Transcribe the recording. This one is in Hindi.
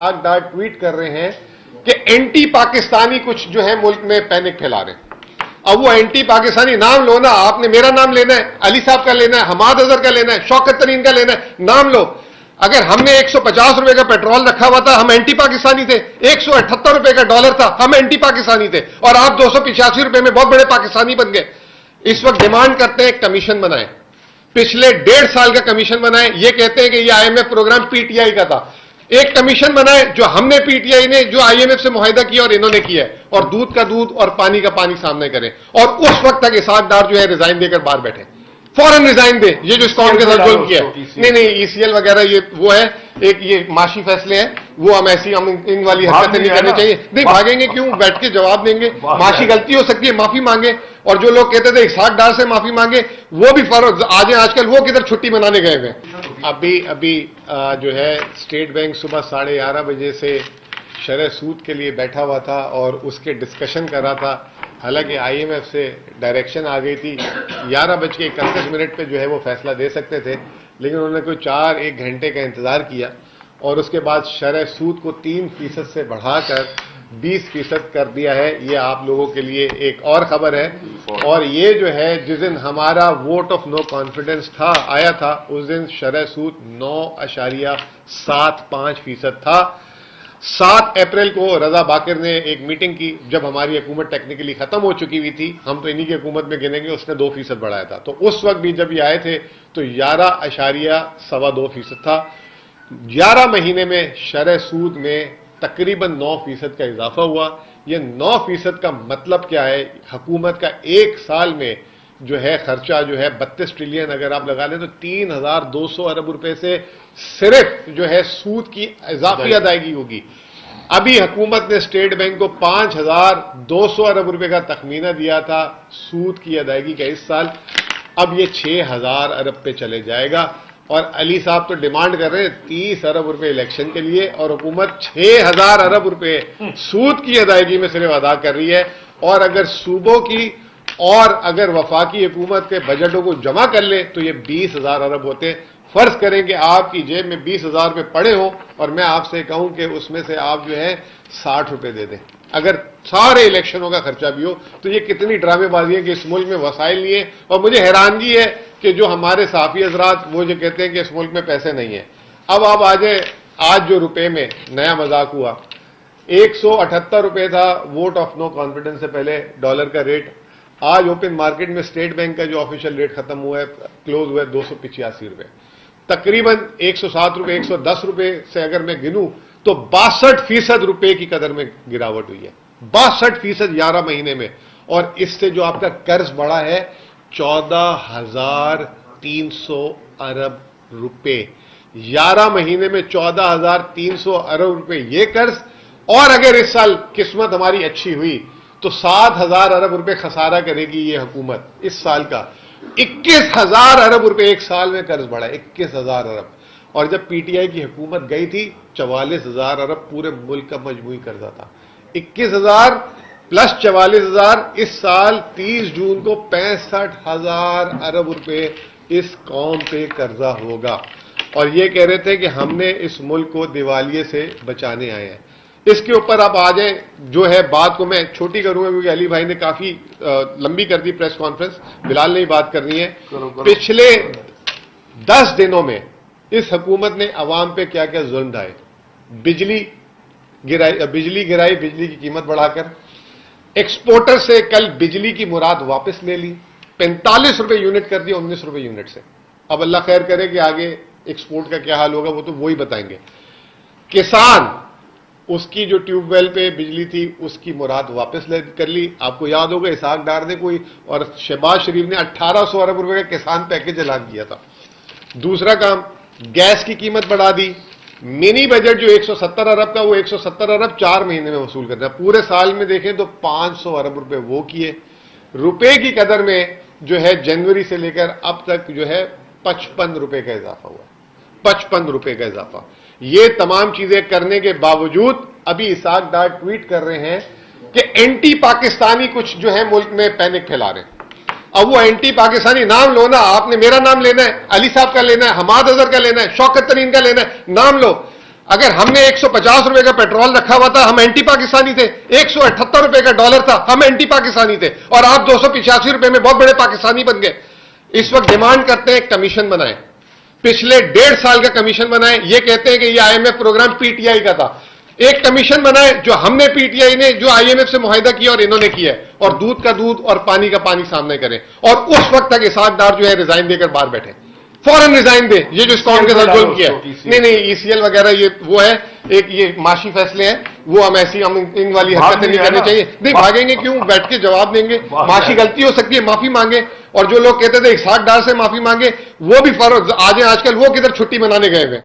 डाट ट्वीट कर रहे हैं कि एंटी पाकिस्तानी कुछ जो है मुल्क में पैनिक फैला रहे हैं। अब वो एंटी पाकिस्तानी नाम लो ना, आपने मेरा नाम लेना है, अली साहब का लेना है, हमाद अजहर का लेना है, शौकत तरीन का लेना है, नाम लो। अगर हमने 150 रुपए का पेट्रोल रखा हुआ था, हम एंटी पाकिस्तानी थे। 178 रुपए का डॉलर था, हम एंटी पाकिस्तानी थे। और आप 285 रुपए में बहुत बड़े पाकिस्तानी बन गए। इस वक्त डिमांड करते हैं कमीशन बनाए, पिछले 1.5 साल का कमीशन बनाए। ये कहते हैं कि ये IMF प्रोग्राम पीटीआई का था। एक कमीशन बनाए जो हमने, पीटीआई ने, जो IMF से मुआहिदा किया और इन्होंने किया है, और दूध का दूध और पानी का पानी सामने करें। और उस वक्त तक इसाक डार जो है रिजाइन देकर बाहर बैठे, फौरन रिजाइन दे। ये जो स्कॉम के साथ जुल्म किया है, नहीं ECL वगैरह ये वो है, एक ये माशी फैसले हैं, वो हम ऐसी हम इन वाली हरकतें नहीं करनी चाहिए। नहीं भागेंगे क्यों, बैठ के जवाब देंगे। माशी गलती हो सकती है, माफी मांगे। और जो लोग कहते थे इसाक डार से माफी मांगे, वो भी फर्क आज आजकल वो किधर छुट्टी मनाने गए हुए। अभी जो है स्टेट बैंक सुबह 11:30 बजे से शरह सूद के लिए बैठा हुआ था और उसके डिस्कशन कर रहा था। हालांकि IMF से डायरेक्शन आ गई थी 11:31 पे जो है वो फैसला दे सकते थे, लेकिन उन्होंने कोई 4-1 घंटे का इंतजार किया और उसके बाद शरह सूद को 3% से बढ़ाकर 20% कर दिया है। ये आप लोगों के लिए एक और खबर है। और ये जो है जिस दिन हमारा वोट ऑफ नो कॉन्फिडेंस आया था, उस दिन शरह सूद 9.75% था। 7 अप्रैल को रजा बाकिर ने एक मीटिंग की, जब हमारी हुकूमत टेक्निकली खत्म हो चुकी हुई थी, हम तो इन्हीं की हुकूमत में गिनेंगे, उसने 2% बढ़ाया था। तो उस वक्त भी जब ये आए थे तो 11.2% था। 11 महीने में शरह सूद में तकरीबन 9% का इजाफा हुआ। यह 9% का मतलब क्या है, हुकूमत का एक साल में जो है खर्चा जो है 32 ट्रिलियन अगर आप लगा लें तो 3,200 अरब रुपए से सिर्फ जो है सूद की इजाफी अदायगी होगी। अभी हुकूमत ने स्टेट बैंक को 5,200 अरब रुपए का तखमीना दिया था सूद की अदायगी का इस साल। अब ये 6,000 अरब पे चले जाएगा। और अली साहब तो डिमांड कर रहे हैं 30 अरब रुपए इलेक्शन के लिए, और हुकूमत 6,000 अरब रुपए सूद की अदायगी में सिर्फ अदा कर रही है। और अगर सूबों की और अगर वफाकी हुकूमत के बजटों को जमा कर ले तो ये 20,000 अरब होते। फर्ज करें कि आपकी जेब में 20,000 रुपए पड़े हो और मैं आपसे कहूं कि उसमें से आप जो है 60 रुपए दे दें, अगर सारे इलेक्शनों का खर्चा भी हो, तो ये कितनी ड्रामेबाजी है कि इस मुल्क में वसाइल नहीं है। और मुझे हैरानगी है कि जो हमारे साफी हजरात वो जो कहते हैं कि इस मुल्क में पैसे नहीं है। अब आप आज जो रुपए में नया मजाक हुआ, 178 रुपए था वोट ऑफ नो कॉन्फिडेंस से पहले डॉलर का रेट। आज ओपन मार्केट में स्टेट बैंक का जो ऑफिशियल रेट खत्म हुआ है, क्लोज हुआ है 285 रुपए, तकरीबन 107 रुपए 110 रुपए से अगर मैं गिनूं तो 62% रुपए की कदर में गिरावट हुई है। 62% 11 महीने में। और इससे जो आपका कर्ज बढ़ा है 14,300 अरब रुपए, 11 महीने में 14,300 अरब रुपए ये कर्ज। और अगर इस साल किस्मत हमारी अच्छी हुई तो 7,000 अरब रुपए खसारा करेगी ये हुकूमत इस साल का। 21,000 अरब रुपए एक साल में कर्ज बढ़ा, 21,000 अरब। और जब पीटीआई की हुकूमत गई थी 44,000 अरब पूरे मुल्क का मजमूई कर्जा था। 21,000 प्लस 44,000, इस साल 30 जून को 65,000 अरब रुपए इस कौम पे कर्जा होगा। और ये कह रहे थे कि हमने इस मुल्क को दिवालिये से बचाने आए हैं। इसके ऊपर आप आ जाए, जो है बात को मैं छोटी करूंगा क्योंकि अली भाई ने काफी लंबी कर दी प्रेस कॉन्फ्रेंस, बिलाल ने ही बात करनी है। पिछले 10 दिनों में इस हुकूमत ने अवाम पे क्या क्या जुल्म ढाए। बिजली गिराई, बिजली की कीमत बढ़ाकर, एक्सपोर्टर से कल बिजली की मुराद वापस ले ली, 45 रुपए यूनिट कर दिया 19 रुपए यूनिट से। अब अल्लाह खैर करे कि आगे एक्सपोर्ट का क्या हाल होगा, वो तो वो ही बताएंगे। किसान, उसकी जो ट्यूबवेल पे बिजली थी उसकी मुराद वापस कर ली। आपको याद होगा इसाक डार ने कोई और शहबाज शरीफ ने 1800 अरब रुपए का किसान पैकेज ऐलान किया था। दूसरा काम, गैस की कीमत बढ़ा दी। मिनी बजट जो 170 अरब का, वो 170 अरब 4 महीने में वसूल करना है। पूरे साल में देखें तो 500 अरब रुपए वो किए। रुपए की कदर में जो है जनवरी से लेकर अब तक जो है 55 रुपए का इजाफा हुआ, 55 रुपए का इजाफा। ये तमाम चीजें करने के बावजूद अभी इसाक डार ट्वीट कर रहे हैं कि एंटी पाकिस्तानी कुछ जो है मुल्क में पैनिक फैला रहे हैं। अब वो एंटी पाकिस्तानी नाम लो ना, आपने मेरा नाम लेना है, अली साहब का लेना है, हमाद अजहर का लेना है, शौकत तरीन का लेना है, नाम लो। अगर हमने 150 रुपए का पेट्रोल रखा हुआ था, हम एंटी पाकिस्तानी थे। 178 रुपए का डॉलर था, हम एंटी पाकिस्तानी थे। और आप 285 रुपए में बहुत बड़े पाकिस्तानी बन गए। इस वक्त डिमांड करते हैं कमीशन बनाए, पिछले 1.5 साल का कमीशन बनाए। ये कहते हैं कि ये आईएमएफ प्रोग्राम पीटीआई का था। एक कमीशन बनाए जो हमने, पीटीआई ने, जो आईएमएफ से मुआहिदा किया और इन्होंने किया है, और दूध का दूध और पानी का पानी सामने करें। और उस वक्त तक इसहाक डार जो है रिजाइन देकर बाहर बैठे, फौरन रिजाइन दे। ये जो स्कॉम के साथ जुल्म किया है, नहीं ईसीएल वगैरह ये वो है, एक ये माशी फैसले हैं, वो हम ऐसी हम इन वाली हरकतें नहीं करनी चाहिए। नहीं भागेंगे क्यों, बैठ के जवाब देंगे। माशी गलती हो सकती है, माफी मांगे। और जो लोग कहते थे इसहाक डार से माफी मांगे, वो भी फर्क आज आजकल वो किधर छुट्टी मनाने गए हुए।